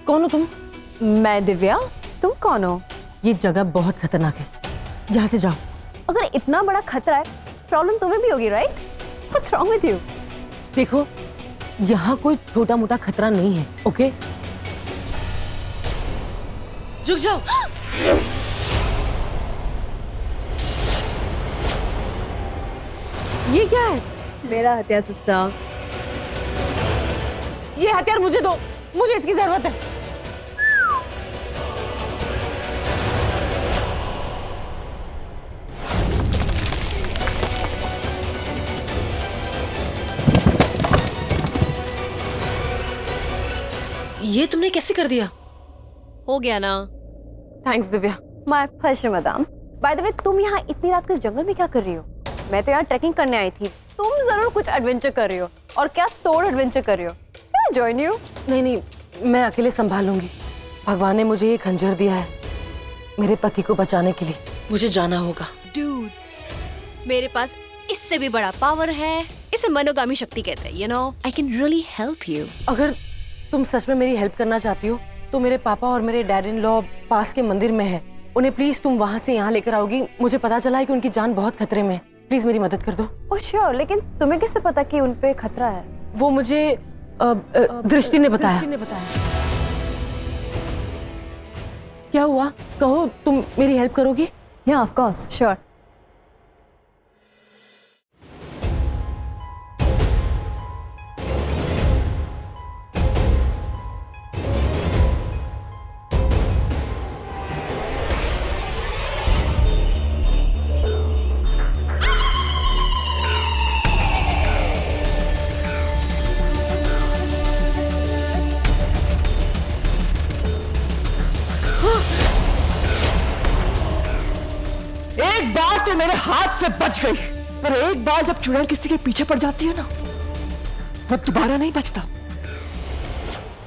कौन हो तुम? मैं दिव्या। तुम कौन हो? ये जगह बहुत खतरनाक है, यहाँ से जाओ। अगर इतना बड़ा खतरा है, प्रॉब्लम तुम्हें भी होगी, right? What's wrong with you? देखो, यहाँ कोई छोटा मोटा खतरा नहीं है, ओके? रुक जाओ। ये क्या है? मेरा हथियार सिस्टम। ये हथियार मुझे दो, मुझे इसकी जरूरत है। ये तुमने कैसे कर दिया? हो गया ना? Thanks Divya. My pleasure madam. By the way, तुम यहाँ इतनी रात को इस जंगल में क्या कर रही हो? मैं तो यहाँ ट्रैकिंग करने आई थी। तुम जरूर कुछ एडवेंचर कर रही हो, और क्या तोड़ एडवेंचर कर रही हो। क्या जॉइन यू? नहीं, मैं अकेले संभाल लूंगी। भगवान ने मुझे ये खंजर दिया है मेरे पति को बचाने के लिए। मुझे जाना होगा। डूड, मेरे पास इससे भी बड़ा पावर है। इसे मनोगामी शक्ति कहते हैं। You know, I can really help you. अगर तुम सच में मेरी हेल्प करना चाहती हो तो मेरे पापा और मेरे डैड इन लॉ पास के मंदिर में है। उन्हें प्लीज तुम वहाँ से यहाँ लेकर आओगी। मुझे पता चला है कि उनकी जान बहुत खतरे में है। प्लीज मेरी मदद कर दो। ओह श्योर, लेकिन तुम्हें किससे पता कि उन पे खतरा है? वो मुझे दृष्टि ने बताया। क्या हुआ? कहो, तुम मेरी हेल्प करोगी? या ऑफ कोर्स, श्योर। एक बार तो मेरे हाथ से बच गई, पर एक बार जब चुड़ैल किसी के पीछे पड़ जाती है ना, वो दोबारा नहीं बचता,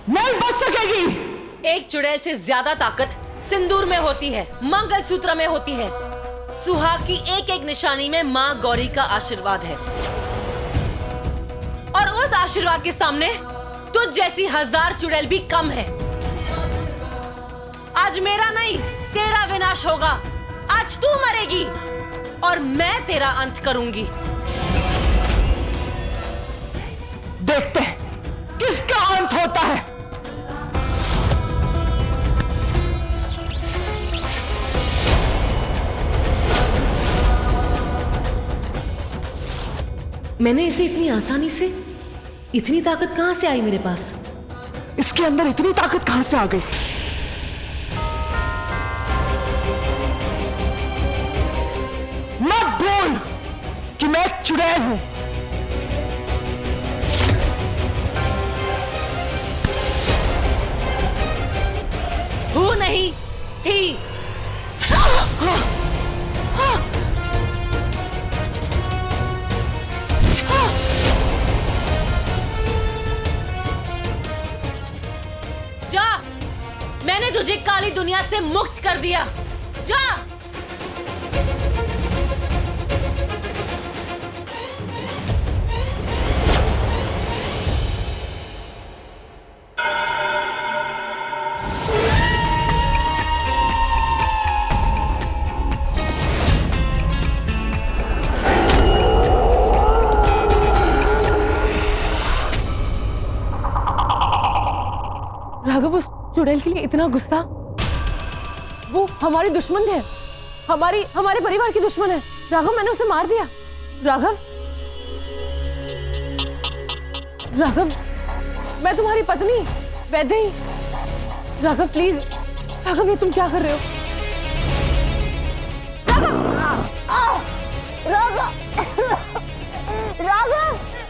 नहीं बच सकेगी। एक चुड़ैल से ज्यादा ताकत सिंदूर में होती है, मंगलसूत्र में होती है। सुहाग की एक एक निशानी में माँ गौरी का आशीर्वाद है, और उस आशीर्वाद के सामने तुझ जैसी 1000 चुड़ैल भी कम है। आज मेरा नहीं, तेरा विनाश होगा। आज तू मरेगी और मैं तेरा अंत करूंगी। देखते हैं किसका अंत होता है। मैंने इसे इतनी आसानी से, इतनी ताकत कहां से आई मेरे पास? इसके अंदर इतनी ताकत कहां से आ गई? मत बोल कि मैं एक चुड़ैल हूं। हूं नहीं, थी। जा, मैंने तुझे काली दुनिया से मुक्त कर दिया। जा। राघव, उस चुड़ैल के लिए इतना गुस्सा? वो हमारी दुश्मन है, हमारे परिवार की दुश्मन है। राघव, मैंने उसे मार दिया। राघव, मैं तुम्हारी पत्नी वैदेही। राघव प्लीज, राघव ये तुम क्या कर रहे हो?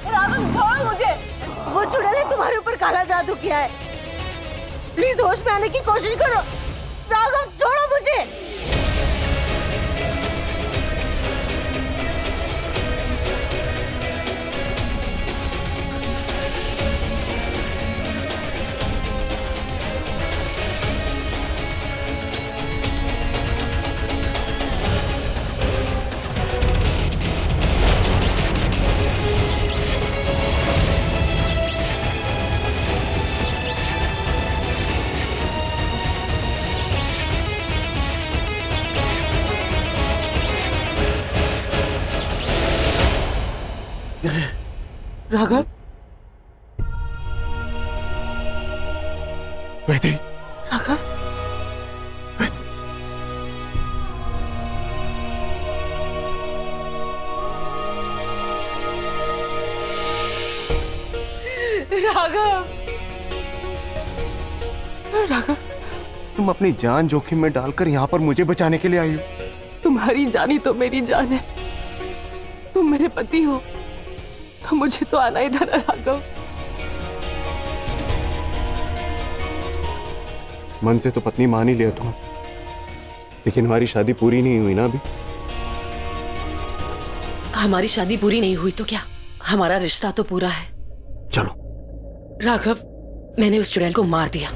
राघव छोड़ो मुझे। वो चुड़ैल ने तुम्हारे ऊपर काला जादू किया है। प्लीज होश में आने की कोशिश करो। राघव छोड़ो मुझे। राघव, वैदी, राघव, राघव, राघव, तुम अपनी जान जोखिम में डालकर यहाँ पर मुझे बचाने के लिए आई हो। तुम्हारी जान ही तो मेरी जान है। तुम मेरे पति हो, तो मुझे तो आना इधर है राघव। मन से तो पत्नी मान ही लिया तुम, लेकिन हमारी शादी पूरी नहीं हुई ना अभी। हमारी शादी पूरी नहीं हुई तो क्या, हमारा रिश्ता तो पूरा है। चलो। राघव, मैंने उस चुड़ैल को मार दिया।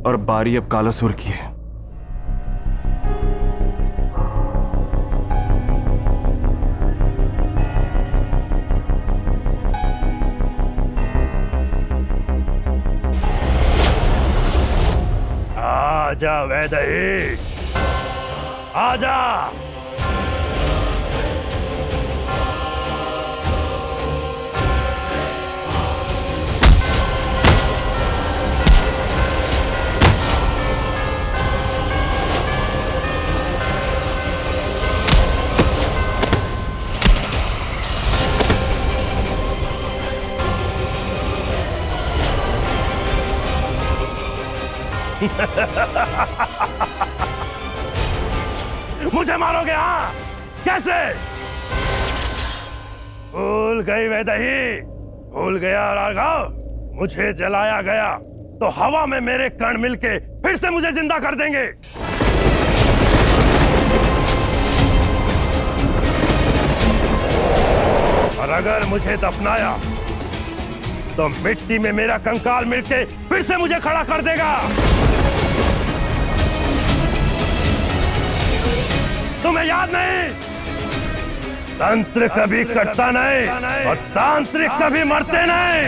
और बारी अब कालासुर की है। आजा वैदेही, आजा। मुझे मारोगे? हाँ, कैसे? भूल गई वैदेही, भूल गया राघव। मुझे जलाया गया तो हवा में मेरे कण मिलके फिर से मुझे जिंदा कर देंगे। और अगर मुझे दफनाया तो मिट्टी में मेरा कंकाल मिलके फिर से मुझे खड़ा कर देगा। तुम्हें याद नहीं? तंत्र कभी कटता नहीं और तांत्रिक कभी मरते नहीं।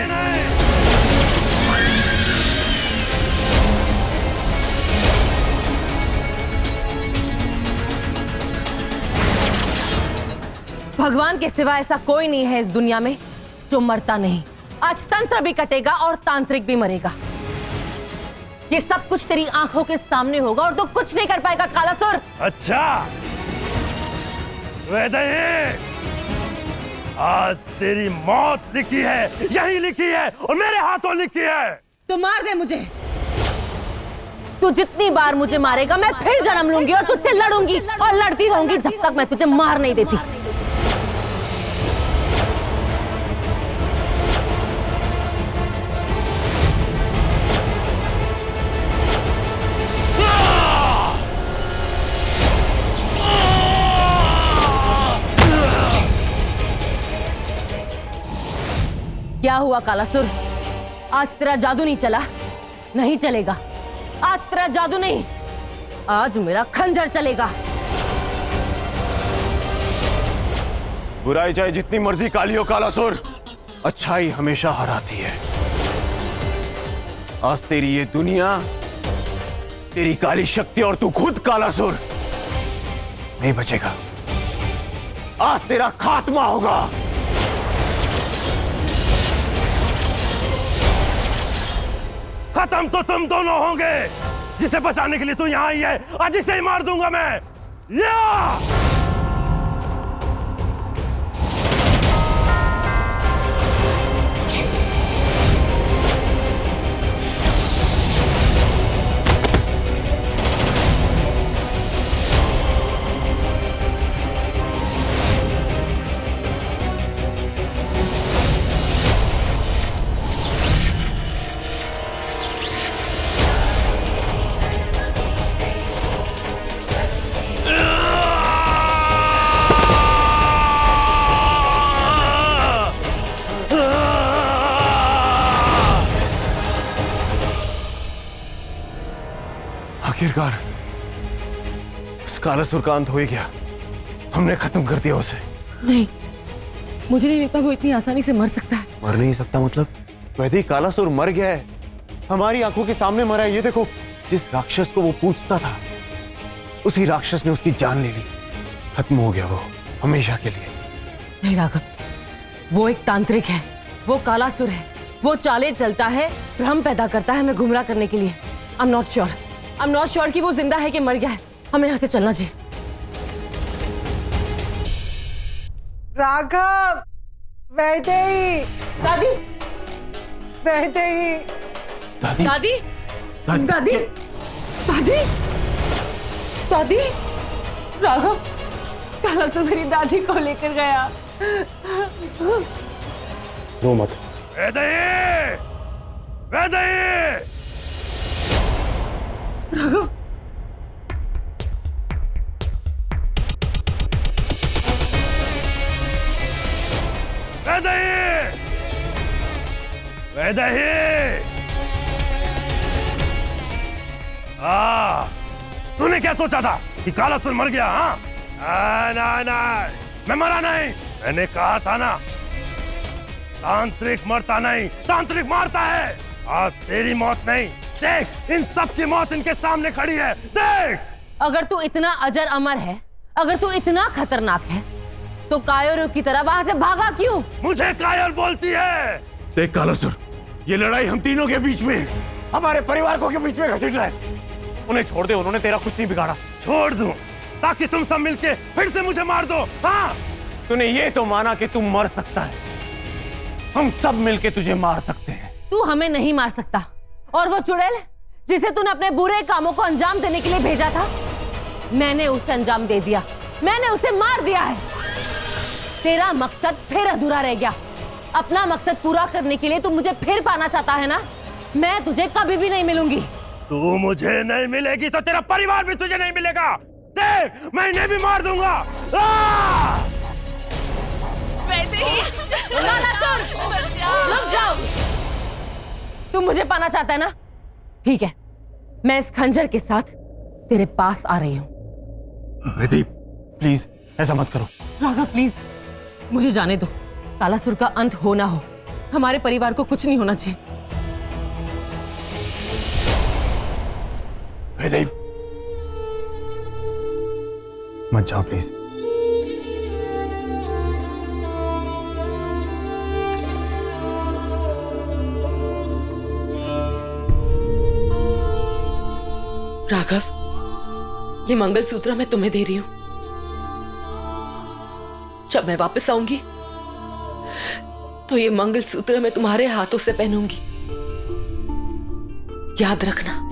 भगवान के सिवा ऐसा कोई नहीं है इस दुनिया में जो मरता नहीं। आज तंत्र भी कटेगा और तांत्रिक भी मरेगा। ये सब कुछ तेरी आंखों के सामने होगा और तू कुछ नहीं कर पाएगा कालासुर। अच्छा वैदेही, आज तेरी मौत लिखी है, यही लिखी है और मेरे हाथों लिखी है। तू मार दे मुझे। तू जितनी बार मुझे मारेगा मैं फिर जन्म लूंगी और तुझसे लड़ूंगी और लड़ती रहूंगी जब तक मैं तुझे मार नहीं देती। क्या हुआ कालासुर? आज तेरा जादू नहीं चला? नहीं चलेगा। आज तेरा जादू नहीं, आज मेरा खंजर चलेगा। बुराई चाहे जितनी मर्जी काली हो कालासुर, अच्छाई हमेशा हराती है। आज तेरी ये दुनिया, तेरी काली शक्ति और तू खुद कालासुर नहीं बचेगा। आज तेरा खात्मा होगा। खत्म तो तुम दोनों होंगे। जिसे बचाने के लिए तू यहाँ आई है, आज इसे ही मार दूंगा मैं। या! आखिरकार उस कालासुर का अंत हो ही गया। हमने खत्म कर दिया उसे। नहीं, मुझे नहीं लगता वो इतनी आसानी से मर सकता है। मर नहीं सकता मतलब? वैदिक कालासुर मर गया है, हमारी आंखों के सामने मरा है। ये देखो, जिस राक्षस को वो पूजता था उसी राक्षस ने उसकी जान ले ली। खत्म हो गया वो, हमेशा के लिए। नहीं राघव, वो एक तांत्रिक है, वो कालासुर है, वो चालें चलता है, भ्रम पैदा करता है हमें गुमराह करने के लिए। आई एम नॉट श्योर कि वो जिंदा है कि मर गया है। हमें यहाँ से चलना चाहिए। राघव, वैदेही, दादी, वैदेही, दादी दादी, दादी, दादी, दादी, राघव, कालासुर मेरी दादी को लेकर गया। रो मत। वैदेही! वैदेही! राघव, वैदेही! वैदेही! तूने क्या सोचा था कि कालासुर मर गया? हाँ, ना, मैं मरा नहीं। मैंने कहा था ना, तांत्रिक मरता नहीं, तांत्रिक मारता है। आज तेरी मौत नहीं, देख इन सब की मौत इनके सामने खड़ी है, देख। अगर तू इतना अजर अमर है, अगर तू इतना खतरनाक है, तो कायरों की तरह वहां से भागा क्यों? मुझे कायर बोलती है? देख कालासुर, ये लड़ाई हम तीनों के बीच में, हमारे परिवार को के बीच में घसीट रहा है। उन्हें छोड़ दे, उन्होंने तेरा कुछ नहीं बिगाड़ा। छोड़ दूं ताकि तुम सब मिलके फिर से मुझे मार दो? हाँ, तूने ये तो माना कि तू मर सकता है, हम सब मिलके तुझे मार सकते हैं। तू हमें नहीं मार सकता। और वो चुड़ैल जिसे तूने अपने बुरे कामों को अंजाम देने के लिए भेजा था, मैंने उसे अंजाम दे दिया, मैंने उसे मार दिया है। तेरा मकसद फिर अधूरा रह गया। अपना मकसद पूरा करने के लिए तू मुझे फिर पाना चाहता है ना? मैं तुझे कभी भी नहीं मिलूंगी। तू मुझे नहीं मिलेगी तो तेरा परिवार भी तुझे नहीं मिलेगा। देख, मैं इन्हें भी मार दूंगा। रुक जाओ। तुम मुझे पाना चाहता है ना? ठीक है, मैं इस खंजर के साथ तेरे पास आ रही हूँ। वैदेही, प्लीज ऐसा मत करो। राघव प्लीज, मुझे जाने दो। कालासुर का अंत हो ना हो, हमारे परिवार को कुछ नहीं होना चाहिए। वैदेही, मत जाओ प्लीज। राघव, ये मंगलसूत्र मैं तुम्हें दे रही हूं। जब मैं वापस आऊंगी तो ये मंगलसूत्र मैं तुम्हारे हाथों से पहनूंगी। याद रखना।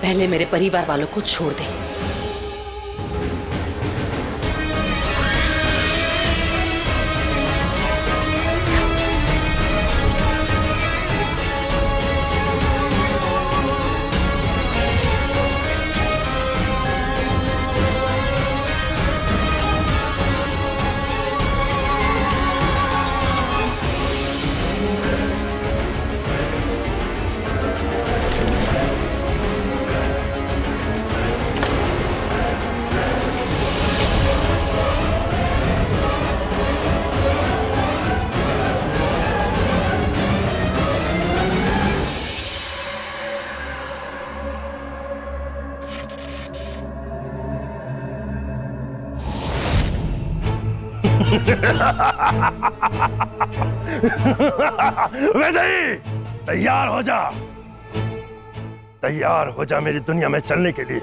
पहले मेरे परिवार वालों को छोड़ दे। वैदेही, तैयार हो जा, तैयार हो जा मेरी दुनिया में चलने के लिए।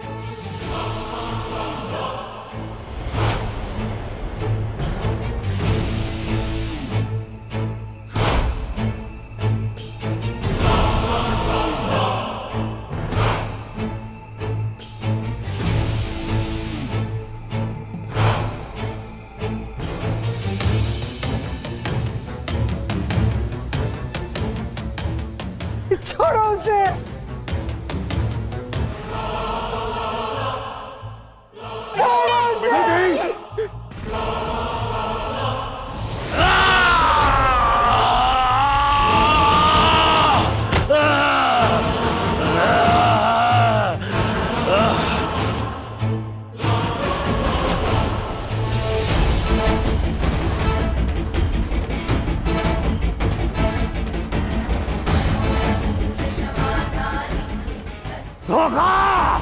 धोखा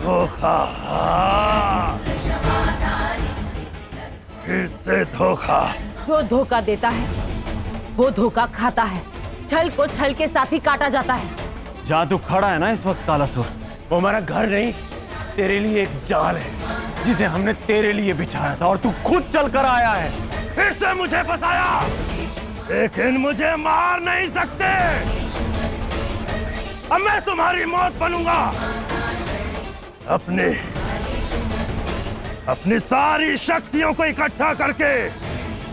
धोखा, फिर से धोखा। जो धोखा देता है वो धोखा खाता है। छल को छल के साथ ही काटा जाता है। जहां तू खड़ा है ना इस वक्त कालासुर, वो हमारा घर नहीं, तेरे लिए एक जाल है जिसे हमने तेरे लिए बिछाया था और तू खुद चल कर आया है। फिर से मुझे फंसाया, लेकिन मुझे मार नहीं सकते। अब मैं तुम्हारी मौत बनूंगा। अपनी सारी शक्तियों को इकट्ठा करके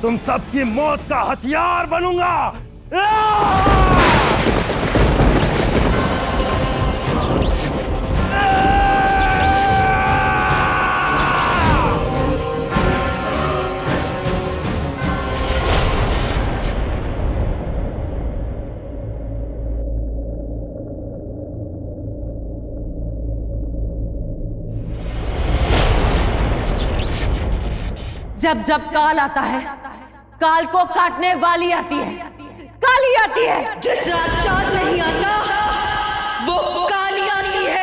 तुम सबकी मौत का हथियार बनूंगा। जब जब काल आता है, काल को काटने वाली आती है, काली आती है। जिस रात चांद नहीं आता वो काली आती है।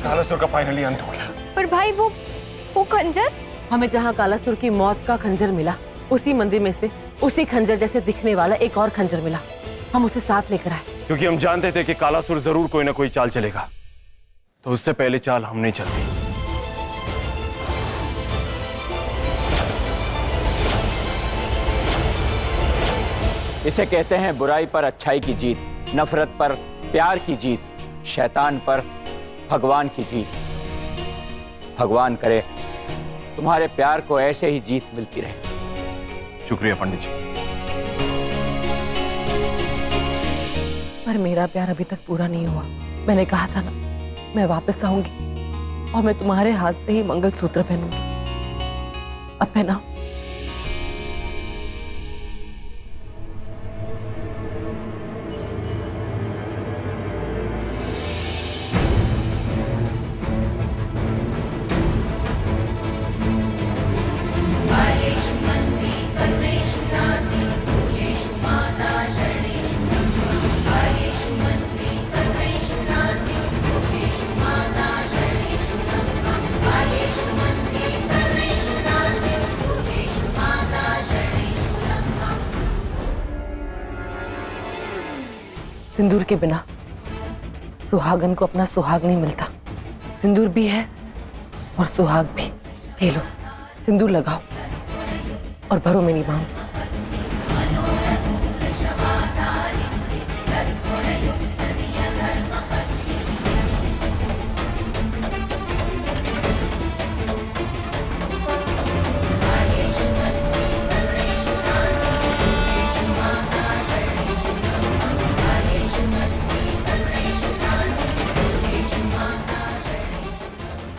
कालासुर का फाइनली अंत हो गया। पर भाई वो खंजर। हमें जहाँ कालासुर की मौत का खंजर मिला, उसी मंदिर में से उसी खंजर जैसे दिखने वाला एक और खंजर मिला। हम उसे साथ लेकर आए क्योंकि हम जानते थे कि कालासुर जरूर कोई ना कोई चाल चलेगा, तो उससे पहले चाल हमने चल दी। इसे कहते हैं बुराई पर अच्छाई की जीत, नफरत पर प्यार की जीत, शैतान पर भगवान की जीत। भगवान करे तुम्हारे प्यार को ऐसे ही जीत मिलती रहे। शुक्रिया पंडित जी। पर मेरा प्यार अभी तक पूरा नहीं हुआ। मैंने कहा था ना, मैं वापस आऊंगी और मैं तुम्हारे हाथ से ही मंगलसूत्र पहनूंगी। अब पहना। सिंदूर के बिना सुहागन को अपना सुहाग नहीं मिलता। सिंदूर भी है और सुहाग भी। ले लो, सिंदूर लगाओ और भरो मेरी मांग।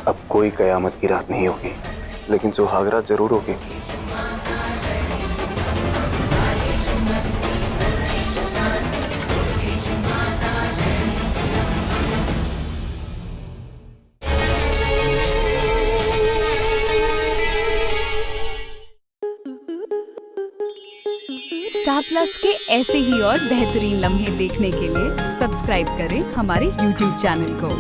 अब कोई कयामत की रात नहीं होगी, लेकिन सुहागरात जरूर होगी। स्टार प्लस के ऐसे ही और बेहतरीन लम्हे देखने के लिए सब्सक्राइब करें हमारे YouTube चैनल को।